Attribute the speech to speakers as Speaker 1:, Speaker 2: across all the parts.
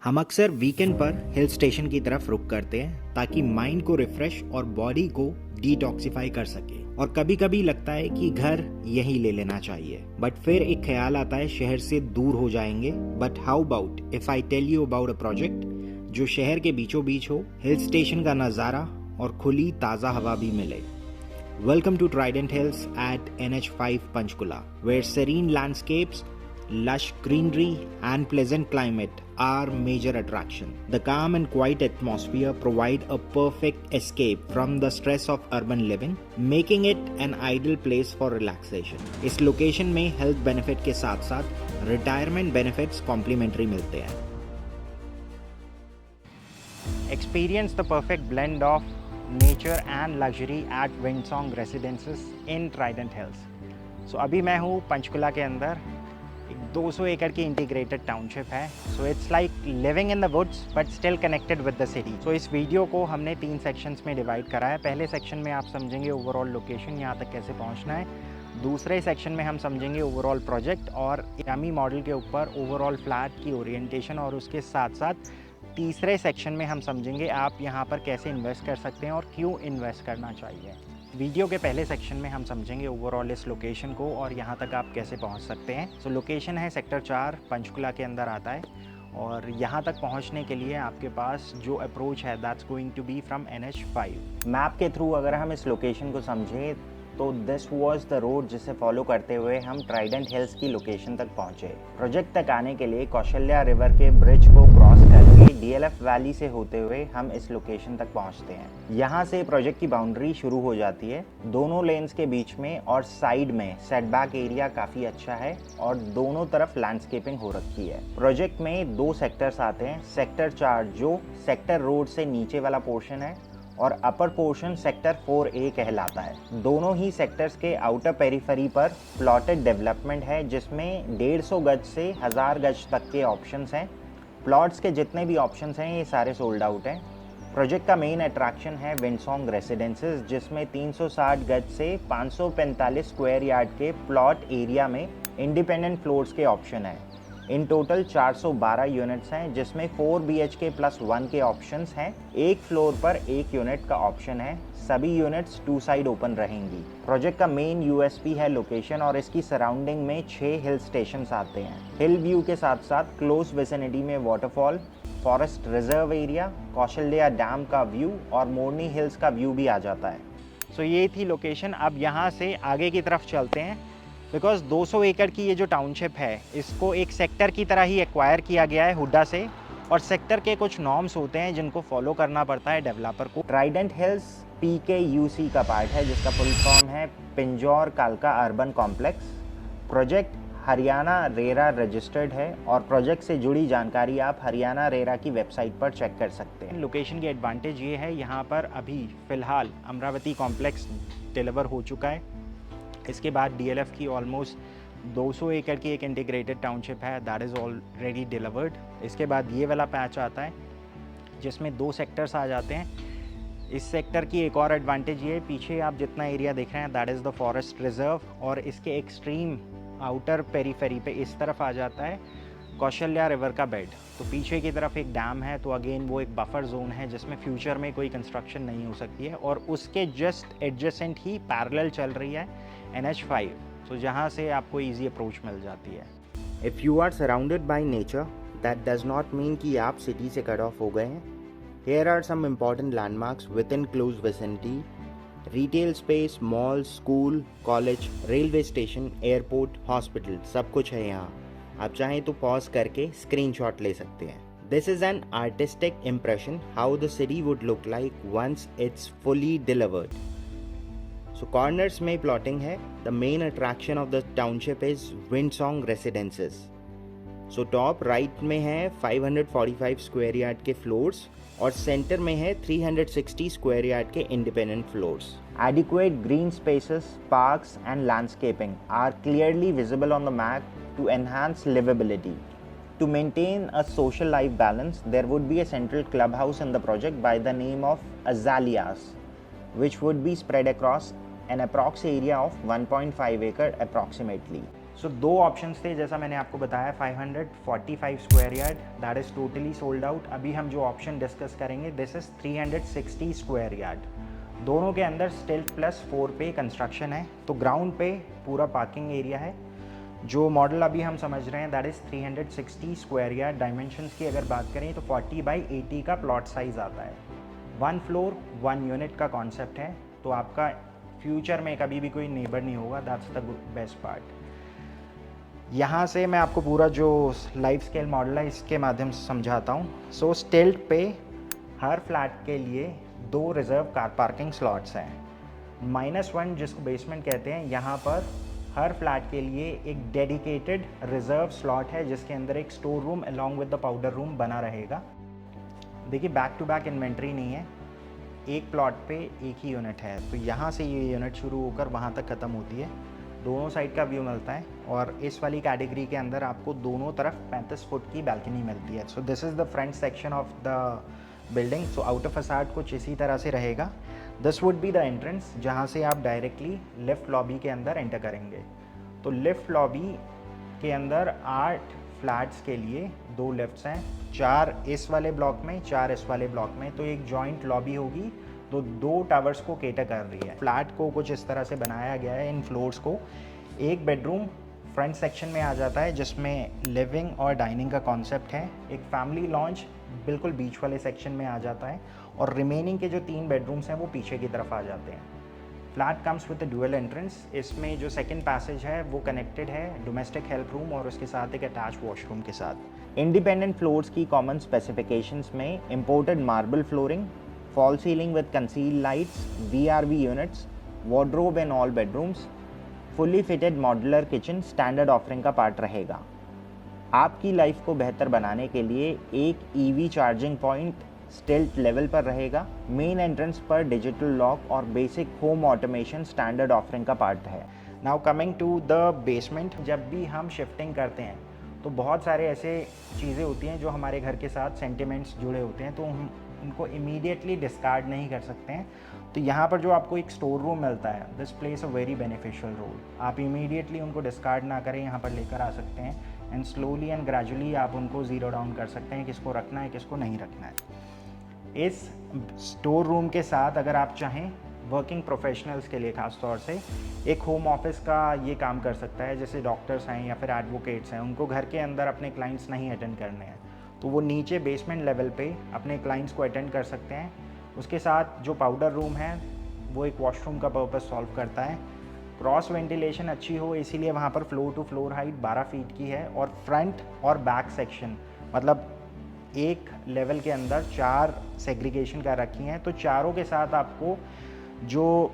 Speaker 1: हम अक्सर वीकेंड पर हिल स्टेशन की तरफ रुक करते हैं ताकि माइंड को रिफ्रेश और बॉडी को डिटॉक्सिफाई कर सके। और कभी कभी लगता है कि घर यहीं ले लेना चाहिए, बट फिर एक ख्याल आता है शहर से दूर हो जाएंगे। But how about if I tell you about a project जो शहर के बीचों बीच हो, हिल स्टेशन का नज़ारा और खुली ताज़ा हवा भी मिले। Welcome to Trident Hills at NH5 Panchkula, where serene landscapes, lush greenery and pleasant climate are major attraction. The calm and quiet atmosphere provide a perfect escape from the stress of urban living, making it an ideal place for relaxation. इस location में health benefit के साथ साथ retirement benefits complementary मिलते हैं। Experience the perfect blend of nature and luxury at Windsong Residences in Trident Hills. So अभी मैं हूँ पंचकुला के अंदर। एक 200 एकड़ की इंटीग्रेटेड टाउनशिप है। So it's like living in the woods but still connected with the city. So इस वीडियो को हमने 3 सेक्शंस में डिवाइड करा है। पहले सेक्शन में आप समझेंगे ओवरऑल लोकेशन, यहाँ तक कैसे पहुँचना है। दूसरे सेक्शन में हम समझेंगे ओवरऑल प्रोजेक्ट और यामी मॉडल के ऊपर ओवरऑल फ्लैट की ओरिएंटेशन, और उसके साथ साथ तीसरे सेक्शन में हम समझेंगे आप यहाँ पर कैसे इन्वेस्ट कर सकते हैं और क्यों इन्वेस्ट करना चाहिए। वीडियो के पहले सेक्शन में हम समझेंगे ओवरऑल इस लोकेशन को और यहाँ तक आप कैसे पहुँच सकते हैं। सो लोकेशन है सेक्टर 4 पंचकुला के अंदर आता है, और यहाँ तक पहुँचने के लिए आपके पास जो अप्रोच है that's going to be from NH5। Map के थ्रू अगर हम इस लोकेशन को समझें तो दिस वाज द रोड जिसे फॉलो करते हुए हम ट्राइडेंट हिल्स की लोकेशन तक पहुंचे। प्रोजेक्ट तक आने के लिए कौशल्या रिवर के ब्रिज को क्रॉस करके DLF वैली से होते हुए हम इस लोकेशन तक पहुंचते हैं। यहाँ से प्रोजेक्ट की बाउंड्री शुरू हो जाती है। दोनों लेन्स के बीच में और साइड में सेटबैक एरिया काफ़ी अच्छा है और दोनों तरफ लैंडस्केपिंग हो रखी है। प्रोजेक्ट में 2 सेक्टर्स आते हैं। सेक्टर 4 जो सेक्टर रोड से नीचे वाला पोर्शन है और अपर पोर्शन सेक्टर 4A कहलाता है। दोनों ही सेक्टर्स के आउटर पेरिफेरी पर प्लॉटेड डेवलपमेंट है जिसमें 150 गज से 1000 गज तक के ऑप्शंस हैं। प्लॉट्स के जितने भी ऑप्शंस हैं ये सारे सोल्ड आउट हैं। प्रोजेक्ट का मेन अट्रैक्शन है विंडसोंग रेसिडेंसेस, जिसमें 360 गज से 545 स्क्वायर यार्ड के प्लॉट एरिया में इंडिपेंडेंट फ्लोर्स के ऑप्शन है। इन टोटल 412 यूनिट्स हैं जिसमें 4 BHK प्लस 1 के ऑप्शंस हैं। एक फ्लोर पर 1 यूनिट का ऑप्शन है। सभी यूनिट्स 2 साइड ओपन रहेंगी। प्रोजेक्ट का मेन USP है लोकेशन, और इसकी सराउंडिंग में 6 हिल स्टेशंस आते हैं। हिल व्यू के साथ साथ क्लोज विसिनिटी में waterfall, forest reserve area, Kaushalya dam का व्यू और मोरनी हिल्स का व्यू भी आ जाता है। सो ये थी लोकेशन। अब यहाँ से आगे की तरफ चलते हैं, बिकॉज 200 एकड़ की ये जो टाउनशिप है इसको एक सेक्टर की तरह ही एक्वायर किया गया है हुड्डा से, और सेक्टर के कुछ नॉर्म्स होते हैं जिनको फॉलो करना पड़ता है डेवलपर को। ट्राइडेंट हिल्स PKUC का पार्ट है जिसका फुल फॉर्म है पिंजौर कालका urban complex. Project Haryana RERA registered है और प्रोजेक्ट से जुड़ी जानकारी आप हरियाणा रेरा की वेबसाइट पर चेक कर सकते हैं। लोकेशन की एडवांटेज ये है, यहाँ पर अभी फ़िलहाल अमरावती कॉम्प्लेक्स डिलीवर हो चुका है। इसके बाद DLF की ऑलमोस्ट 200 एकड़ की एक इंटीग्रेटेड टाउनशिप है, दैट इज़ ऑलरेडी डिलीवर्ड। इसके बाद ये वाला पैच आता है जिसमें 2 सेक्टर्स आ जाते हैं। इस सेक्टर की एक और एडवांटेज ये है, पीछे आप जितना एरिया देख रहे हैं that is the forest reserve, और इसके एक्सट्रीम आउटर पेरीफेरी पे इस तरफ आ जाता है कौशल्या रिवर का बेड। तो पीछे की तरफ एक डैम है, तो अगेन वो एक बफर जोन है जिसमें फ्यूचर में कोई कंस्ट्रक्शन नहीं हो सकती है, और उसके जस्ट एडजेसेंट ही पैरेलल चल रही है NH5, तो जहाँ से आपको ईजी अप्रोच मिल जाती है। If you are surrounded by nature that does not mean कि आप सिटी से कट ऑफ हो गए हैं। Here are some important landmarks within close vicinity: retail space, mall, school, college, railway station, airport, hospital, सब कुछ है यहाँ। आप चाहें तो पॉज करके स्क्रीनशॉट ले सकते हैं। This is an artistic impression how the city would look like once it's fully delivered. So corners में प्लॉटिंग है। The main attraction of the township is Windsong residences. So top right में है 545 square yard के floors और centre में है 360 square yard के independent floors. Adequate green spaces, parks and landscaping are clearly visible on the map to enhance livability. To maintain a social life balance, there would be a central clubhouse in the project by the name of Azaleas, which would be spread across an approx area of 1.5 acre approximately. सो दो options थे, जैसा मैंने आपको बताया 545 square yard, that is totally sold out. अभी हम जो option discuss करेंगे दिस इज़ 360 स्क्वायर यार्ड। दोनों के अंदर स्टिल्ट प्लस 4 पे कंस्ट्रक्शन है। तो ग्राउंड पे पूरा पार्किंग एरिया है। जो मॉडल अभी हम समझ रहे हैं that is 360 square yard. Dimensions की अगर बात करें तो 40 बाई 80 का प्लॉट साइज़ आता है। 1 फ्लोर 1 यूनिट का कॉन्सेप्ट है। तो आपका फ्यूचर में कभी भी कोई नेबर नहीं होगा, दैट्स द बेस्ट पार्ट। यहाँ से मैं आपको पूरा जो लाइफ स्केल मॉडल है इसके माध्यम से समझाता हूँ। सो स्टिल्ट पे हर फ्लैट के लिए 2 रिजर्व कार पार्किंग स्लॉट्स हैं। -1 जिसको बेसमेंट कहते हैं, यहाँ पर हर फ्लैट के लिए एक डेडिकेटेड रिजर्व स्लॉट है जिसके अंदर एक store room along with the powder room बना रहेगा। देखिए बैक टू बैक इन्वेंट्री नहीं है, एक प्लॉट पे एक ही यूनिट है। तो यहाँ से ये यूनिट शुरू होकर वहाँ तक ख़त्म होती है। दोनों साइड का व्यू मिलता है और इस वाली कैटेगरी के अंदर आपको दोनों तरफ 35 फुट की बैल्कनी मिलती है। So this is the front section of the building. So outer facade कुछ इसी तरह से रहेगा। This would be the entrance जहाँ से आप डायरेक्टली लिफ्ट लॉबी के अंदर एंटर करेंगे। तो लिफ्ट लॉबी के अंदर 8 फ्लैट्स के लिए 2 लिफ्ट्स हैं, 4 इस वाले ब्लॉक में, 4 इस वाले ब्लॉक में। तो एक जॉइंट लॉबी होगी तो 2 टावर्स को केटर कर रही है। फ्लैट को कुछ इस तरह से बनाया गया है इन फ्लोर्स को। एक बेडरूम फ्रंट सेक्शन में आ जाता है जिसमें लिविंग और डाइनिंग का कॉन्सेप्ट है। एक फैमिली लॉन्च बिल्कुल बीच वाले सेक्शन में आ जाता है और रिमेनिंग के जो 3 बेडरूम्स हैं वो पीछे की तरफ आ जाते हैं। Flat comes with dual entrance. इसमें जो सेकंड पैसेज है वो कनेक्टेड है डोमेस्टिक हेल्प रूम और उसके साथ एक अटैच वॉशरूम के साथ। इंडिपेंडेंट फ्लोर्स की कॉमन स्पेसिफिकेशंस में imported marble flooring, fall ceiling with conceal lights, VRV units, wardrobe in all bedrooms, fully fitted modular kitchen standard offering का पार्ट रहेगा। आपकी लाइफ को बेहतर बनाने के लिए एक EV charging point stilt level पर रहेगा। मेन एंट्रेंस पर डिजिटल लॉक और basic home automation standard offering का पार्ट है। Now coming to the basement, जब भी हम शिफ्टिंग करते हैं तो बहुत सारे ऐसे चीज़ें होती हैं जो हमारे घर के साथ सेंटिमेंट्स जुड़े होते हैं, तो हम उनको इमीडिएटली डिस्कार्ड नहीं कर सकते हैं। तो यहाँ पर जो आपको एक स्टोर रूम मिलता है, this place a very beneficial role. आप इमीडिएटली उनको डिस्कार्ड ना करें, यहाँ पर लेकर आ सकते हैं एंड स्लोली एंड ग्रेजुअली आप उनको ज़ीरो डाउन कर सकते हैं, किसको रखना है किसको नहीं रखना है। इस स्टोर रूम के साथ अगर आप चाहें वर्किंग प्रोफेशनल्स के लिए ख़ास तौर से एक होम ऑफिस का ये काम कर सकता है। जैसे डॉक्टर्स हैं या फिर एडवोकेट्स हैं, उनको घर के अंदर अपने क्लाइंट्स नहीं अटेंड करने हैं तो वो नीचे बेसमेंट लेवल पे अपने क्लाइंट्स को अटेंड कर सकते हैं। उसके साथ जो पाउडर रूम है वो एक वॉशरूम का पर्पस सॉल्व करता है। क्रॉस वेंटिलेशन अच्छी हो इसीलिए वहाँ पर floor to floor height 12 feet की है और फ्रंट और बैक सेक्शन मतलब एक लेवल के अंदर 4 सेग्रीगेशन कर रखी हैं। तो चारों के साथ आपको जो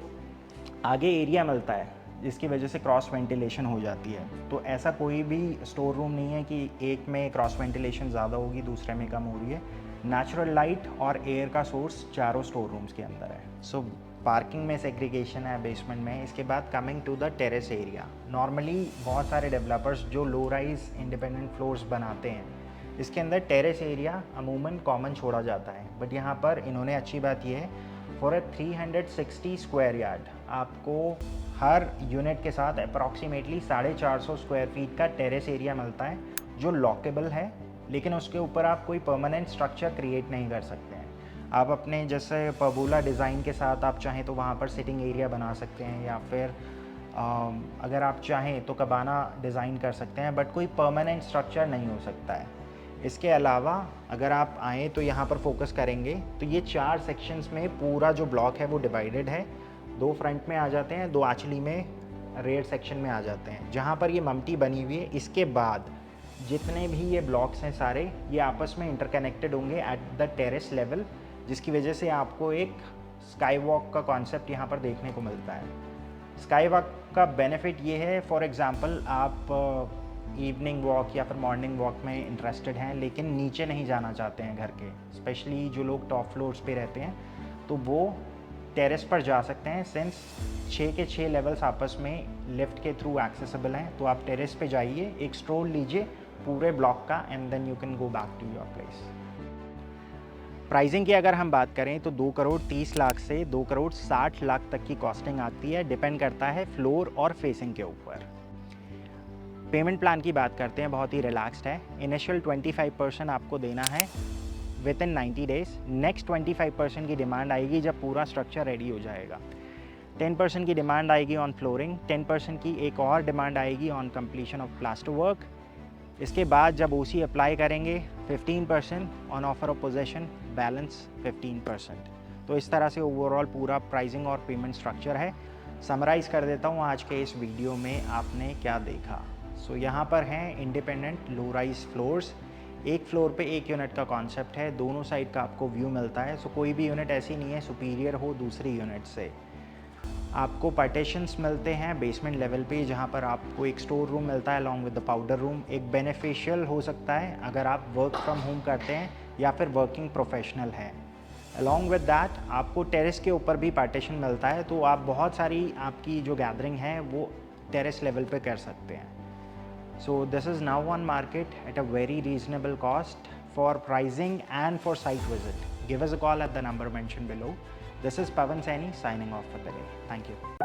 Speaker 1: आगे एरिया मिलता है जिसकी वजह से क्रॉस वेंटिलेशन हो जाती है। तो ऐसा कोई भी स्टोर रूम नहीं है कि एक में क्रॉस वेंटिलेशन ज़्यादा होगी दूसरे में कम हो रही है। नेचुरल लाइट और एयर का सोर्स चारों स्टोर रूम्स के अंदर है। सो पार्किंग में सेग्रीगेशन है बेसमेंट में। इसके बाद coming to the terrace area, normally बहुत सारे डेवलपर्स जो लो राइज इंडिपेंडेंट फ्लोर्स बनाते हैं इसके अंदर टेरेस एरिया अमूमन कॉमन छोड़ा जाता है, बट यहाँ पर इन्होंने अच्छी बात यह है फॉर अ 360 स्क्वायर यार्ड आपको हर यूनिट के साथ अप्रॉक्सीमेटली 450 स्क्वायर फीट का टेरेस एरिया मिलता है जो लॉकेबल है, लेकिन उसके ऊपर आप कोई परमानेंट स्ट्रक्चर क्रिएट नहीं कर सकते हैं। आप अपने जैसे परबोला डिज़ाइन के साथ आप चाहें तो वहाँ पर सिटिंग एरिया बना सकते हैं या फिर अगर आप चाहें तो कबाना डिज़ाइन कर सकते हैं, बट कोई परमानेंट स्ट्रक्चर नहीं हो सकता है। इसके अलावा अगर आप आएँ तो यहाँ पर फोकस करेंगे तो ये 4 सेक्शंस में पूरा जो ब्लॉक है वो डिवाइडेड है। 2 फ्रंट में आ जाते हैं, 2 एक्चुअली में रेयर सेक्शन में आ जाते हैं जहाँ पर ये ममटी बनी हुई है। इसके बाद जितने भी ये ब्लॉक्स हैं सारे ये आपस में इंटरकनेक्टेड होंगे एट द टेरेस लेवल, जिसकी वजह से आपको एक स्काई वॉक का कॉन्सेप्ट यहाँ पर देखने को मिलता है। स्काई वॉक का बेनिफिट ये है, फॉर एग्ज़ाम्पल आप इवनिंग वॉक या फिर मॉर्निंग वॉक में इंटरेस्टेड हैं लेकिन नीचे नहीं जाना चाहते हैं घर के, स्पेशली जो लोग टॉप फ्लोर्स पे रहते हैं तो वो टेरेस पर जा सकते हैं। सिंस 6 के 6 लेवल्स आपस में लिफ्ट के थ्रू एक्सेसिबल हैं, तो आप टेरेस पे जाइए, एक स्ट्रोल लीजिए पूरे ब्लॉक का and then you can go back to your place. Pricing की अगर हम बात करें तो 2 करोड़ 30 लाख से 2 करोड़ 60 लाख तक की कॉस्टिंग आती है, डिपेंड करता है फ्लोर और फेसिंग के ऊपर। पेमेंट प्लान की बात करते हैं, बहुत ही रिलैक्स्ड है। इनिशियल 25% आपको देना है विद इन 90 डेज़। नेक्स्ट 25% की डिमांड आएगी जब पूरा स्ट्रक्चर रेडी हो जाएगा। 10% की डिमांड आएगी ऑन फ्लोरिंग, 10% की एक और डिमांड आएगी on completion of plaster work. इसके बाद जब ओसी अप्लाई करेंगे 15% on offer of possession, balance 15%। तो इस तरह से ओवरऑल पूरा प्राइसिंग और पेमेंट स्ट्रक्चर है। समराइज़ कर देता हूँ आज के इस वीडियो में आपने क्या देखा। सो यहाँ पर हैं इंडिपेंडेंट लो राइज फ्लोर्स। एक फ्लोर पे एक यूनिट का कॉन्सेप्ट है, दोनों साइड का आपको व्यू मिलता है। सो कोई भी यूनिट ऐसी नहीं है सुपीरियर हो दूसरी यूनिट से। आपको पार्टीशंस मिलते हैं बेसमेंट लेवल पे, जहाँ पर आपको एक स्टोर रूम मिलता है along with the powder room. एक बेनिफिशियल हो सकता है अगर आप वर्क फ्रॉम होम करते हैं या फिर वर्किंग प्रोफेशनल हैं। अलॉन्ग विद दैट आपको टेरेस के ऊपर भी पार्टीशन मिलता है, तो आप बहुत सारी आपकी जो गैदरिंग है वो टेरेस लेवल पे कर सकते हैं। So this is now on market at a very reasonable cost for pricing and for site visit. Give us a call at the number mentioned below. This is Pavan Saini signing off for the day. Thank you.